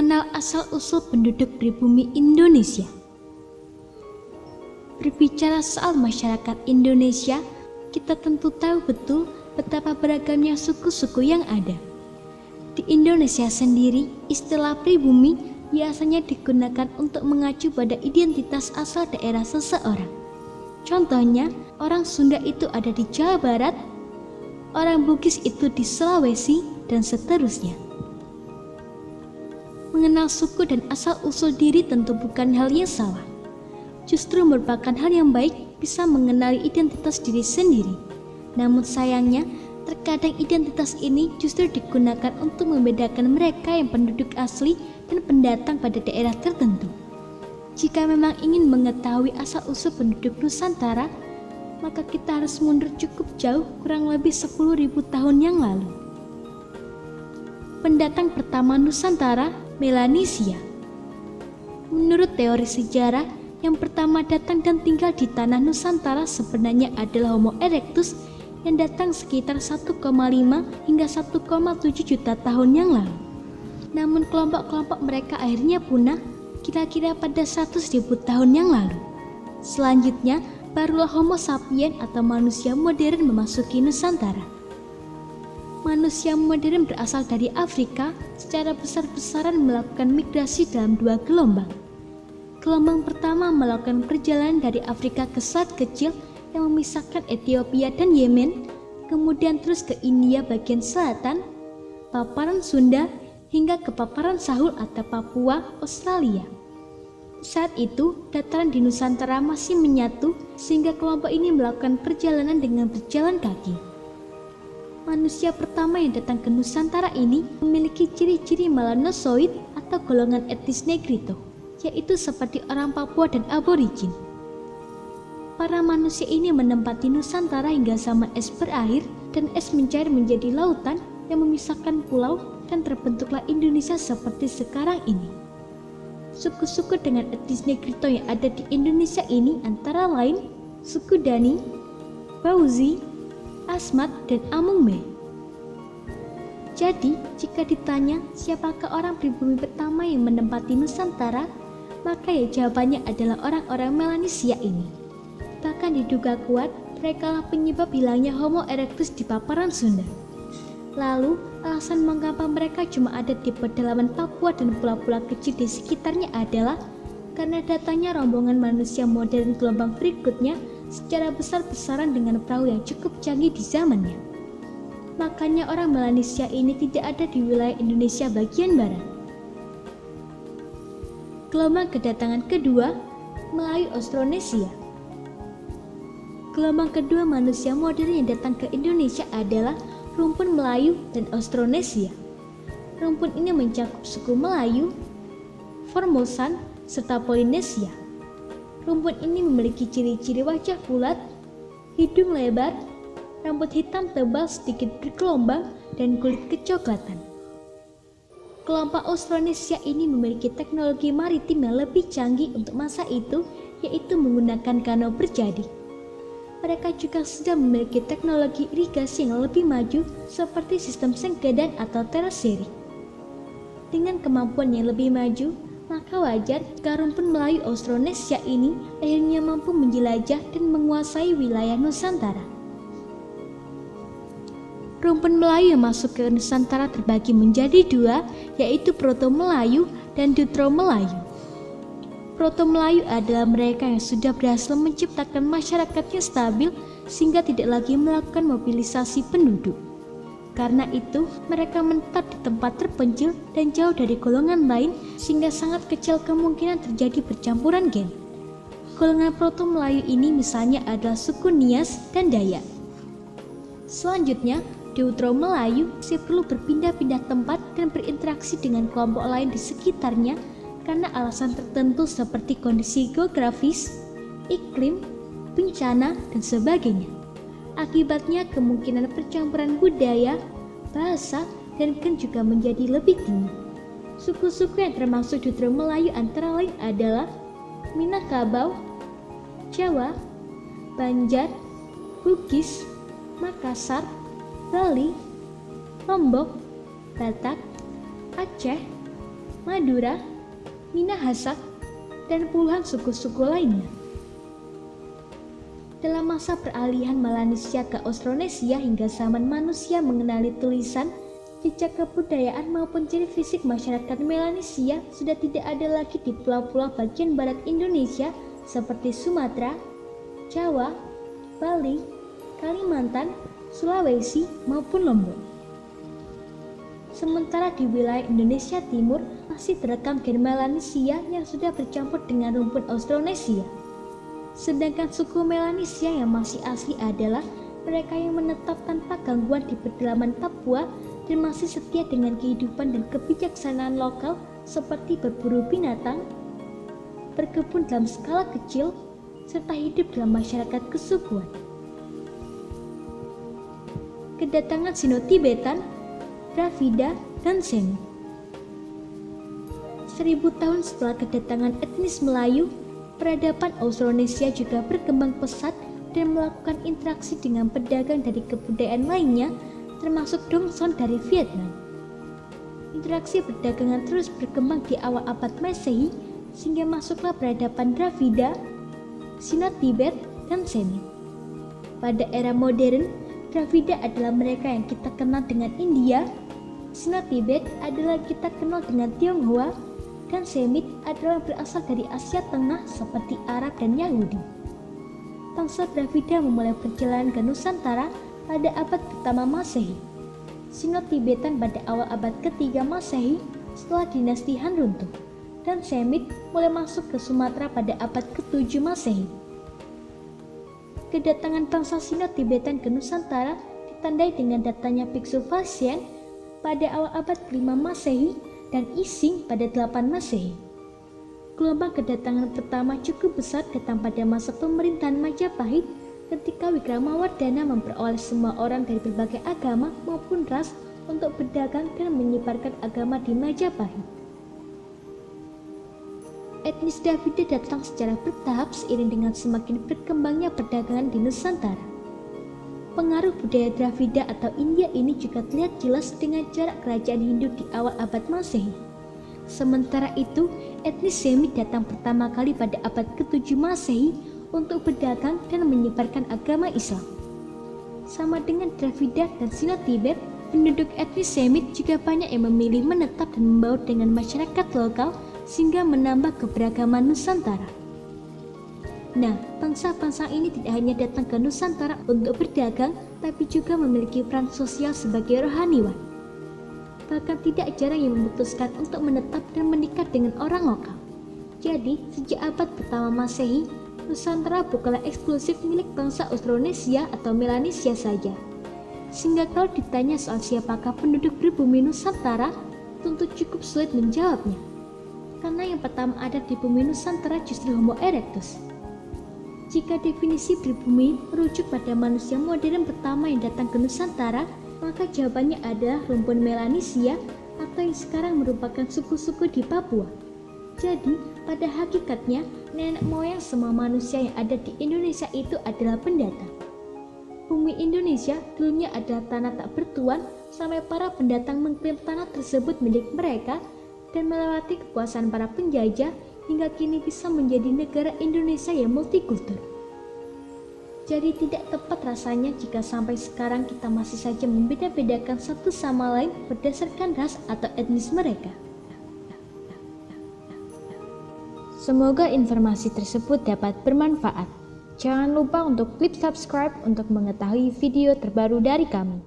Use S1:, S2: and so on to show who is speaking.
S1: Mengenal asal-usul penduduk pribumi Indonesia. Berbicara soal masyarakat Indonesia, kita tentu tahu betul betapa beragamnya suku-suku yang ada. Di Indonesia sendiri, istilah pribumi biasanya digunakan untuk mengacu pada identitas asal daerah seseorang. Contohnya, orang Sunda itu ada di Jawa Barat, orang Bugis itu di Sulawesi, dan seterusnya. Mengenal suku dan asal-usul diri tentu bukan hal yang salah. Justru merupakan hal yang baik bisa mengenali identitas diri sendiri. Namun sayangnya, terkadang identitas ini justru digunakan untuk membedakan mereka yang penduduk asli dan pendatang pada daerah tertentu. Jika memang ingin mengetahui asal-usul penduduk Nusantara, maka kita harus mundur cukup jauh, kurang lebih 10.000 tahun yang lalu. Pendatang pertama Nusantara, Melanesia. Menurut teori sejarah, yang pertama datang dan tinggal di tanah Nusantara sebenarnya adalah Homo erectus yang datang sekitar 1,5 hingga 1,7 juta tahun yang lalu. Namun kelompok-kelompok mereka akhirnya punah kira-kira pada 100.000 tahun yang lalu. Selanjutnya, barulah Homo sapiens atau manusia modern memasuki Nusantara. Manusia modern berasal dari Afrika, secara besar-besaran melakukan migrasi dalam 2 gelombang. Gelombang pertama melakukan perjalanan dari Afrika ke Selat Kecil yang memisahkan Ethiopia dan Yemen, kemudian terus ke India bagian selatan, paparan Sunda, hingga ke paparan Sahul atau Papua, Australia. Saat itu, dataran di Nusantara masih menyatu sehingga kelompok ini melakukan perjalanan dengan berjalan kaki. Manusia pertama yang datang ke Nusantara ini memiliki ciri-ciri melanosoid atau golongan etnis Negrito, yaitu seperti orang Papua dan aborigin. Para manusia ini menempati Nusantara hingga zaman es berakhir dan es mencair menjadi lautan yang memisahkan pulau dan terbentuklah Indonesia seperti sekarang ini. Suku-suku dengan etnis Negrito yang ada di Indonesia ini antara lain suku Dani, Bauzi, Asmat, dan Amungme. Jadi, jika ditanya siapakah orang pribumi pertama yang menempati Nusantara, maka ya jawabannya adalah orang-orang Melanesia ini. Bahkan diduga kuat, merekalah penyebab hilangnya Homo erectus di paparan Sunda. Lalu, alasan mengapa mereka cuma ada di pedalaman Papua dan pulau-pulau kecil di sekitarnya adalah karena datangnya rombongan manusia modern gelombang berikutnya secara besar-besaran dengan perahu yang cukup canggih di zamannya. Makanya orang Melanesia ini tidak ada di wilayah Indonesia bagian barat. Gelombang kedatangan kedua, Melayu Austronesia. Gelombang kedua manusia modern yang datang ke Indonesia adalah rumpun Melayu dan Austronesia. Rumpun ini mencakup suku Melayu, Formosan, serta Polinesia. Rumpun ini memiliki ciri-ciri wajah bulat, hidung lebar, rambut hitam tebal sedikit bergelombang, dan kulit kecoklatan. Kelompok Austronesia ini memiliki teknologi maritim yang lebih canggih untuk masa itu, yaitu menggunakan kano berjadi. Mereka juga sudah memiliki teknologi irigasi yang lebih maju seperti sistem sengkedan atau teraseri. Dengan kemampuan yang lebih maju, maka wajar jika rumpun Melayu Austronesia ini akhirnya mampu menjelajah dan menguasai wilayah Nusantara. Rumpun Melayu yang masuk ke Nusantara terbagi menjadi 2, yaitu Proto-Melayu dan Deutero-Melayu. Proto-Melayu adalah mereka yang sudah berhasil menciptakan masyarakatnya stabil sehingga tidak lagi melakukan mobilisasi penduduk. Karena itu, mereka menetap di tempat terpencil dan jauh dari golongan lain sehingga sangat kecil kemungkinan terjadi percampuran gen. Golongan Proto-Melayu ini misalnya adalah suku Nias dan Dayak. Selanjutnya, Deutero-Melayu masih perlu berpindah-pindah tempat dan berinteraksi dengan kelompok lain di sekitarnya karena alasan tertentu seperti kondisi geografis, iklim, bencana, dan sebagainya. Akibatnya kemungkinan percampuran budaya, bahasa, dan gen juga menjadi lebih tinggi. Suku-suku yang termasuk Deutero-Melayu antara lain adalah Minangkabau, Jawa, Banjar, Bugis, Makassar, Bali, Lombok, Batak, Aceh, Madura, Minahasa, dan puluhan suku-suku lainnya. Dalam masa peralihan Melanesia ke Austronesia hingga zaman manusia mengenali tulisan, jejak kebudayaan maupun ciri fisik masyarakat Melanesia sudah tidak ada lagi di pulau-pulau bagian barat Indonesia seperti Sumatera, Jawa, Bali, Kalimantan, Sulawesi, maupun Lombok. Sementara di wilayah Indonesia Timur masih terekam gen Melanesia yang sudah bercampur dengan rumpun Austronesia. Sedangkan suku Melanesia yang masih asli adalah mereka yang menetap tanpa gangguan di pedalaman Papua dan masih setia dengan kehidupan dan kebijaksanaan lokal seperti berburu binatang, berkebun dalam skala kecil, serta hidup dalam masyarakat kesukuan. Kedatangan Sino-Tibetan, Dravida, dan Semi. 1000 tahun setelah kedatangan etnis Melayu, peradaban Austronesia juga berkembang pesat dan melakukan interaksi dengan pedagang dari kebudayaan lainnya, termasuk Dongson dari Vietnam. Interaksi perdagangan terus berkembang di awal abad Masehi, sehingga masuklah peradaban Dravida, Sino-Tibet, dan Semi. Pada era modern, Dravida adalah mereka yang kita kenal dengan India, Sino-Tibet adalah kita kenal dengan Tionghoa, dan Semit adalah berasal dari Asia Tengah seperti Arab dan Yahudi. Bangsa Dravida memulai perjalanan ke Nusantara pada abad pertama Masehi. Sino-Tibetan pada awal abad ketiga Masehi setelah dinasti Han runtuh, dan Semit mulai masuk ke Sumatera pada abad ke-7 Masehi. Kedatangan bangsa Sino-Tibetan ke Nusantara ditandai dengan datangnya biksu Fasien pada awal abad ke-5 Masehi dan Ising pada 8 Masehi. Gelombang kedatangan pertama cukup besar datang pada masa pemerintahan Majapahit ketika Wikramawardhana memperoleh semua orang dari berbagai agama maupun ras untuk berdagang dan menyebarkan agama di Majapahit. Etnis Dravida datang secara bertahap seiring dengan semakin berkembangnya perdagangan di Nusantara. Pengaruh budaya Dravida atau India ini juga terlihat jelas dengan jarak kerajaan Hindu di awal abad Masehi. Sementara itu, etnis Semit datang pertama kali pada abad ke-7 Masehi untuk berdagang dan menyebarkan agama Islam. Sama dengan Dravida dan Sino-Tibet, penduduk etnis Semit juga banyak yang memilih menetap dan membaur dengan masyarakat lokal sehingga menambah keberagaman Nusantara. Nah, bangsa-bangsa ini tidak hanya datang ke Nusantara untuk berdagang, tapi juga memiliki peran sosial sebagai rohaniwan. Bahkan tidak jarang yang memutuskan untuk menetap dan menikah dengan orang lokal. Jadi, sejak abad pertama Masehi, Nusantara bukanlah eksklusif milik bangsa Austronesia atau Melanesia saja. Sehingga kalau ditanya soal siapakah penduduk pribumi Nusantara, tentu cukup sulit menjawabnya. Karena yang pertama ada di bumi Nusantara justru Homo erectus. Jika definisi pribumi merujuk pada manusia modern pertama yang datang ke Nusantara, maka jawabannya adalah rumpun Melanesia atau yang sekarang merupakan suku-suku di Papua. Jadi, pada hakikatnya, nenek moyang semua manusia yang ada di Indonesia itu adalah pendatang. Bumi Indonesia dulunya adalah tanah tak bertuan sampai para pendatang mengklaim tanah tersebut milik mereka dan melewati kekuasaan para penjajah hingga kini bisa menjadi negara Indonesia yang multikultur. Jadi tidak tepat rasanya jika sampai sekarang kita masih saja membeda-bedakan satu sama lain berdasarkan ras atau etnis mereka. Semoga informasi tersebut dapat bermanfaat. Jangan lupa untuk klik subscribe untuk mengetahui video terbaru dari kami.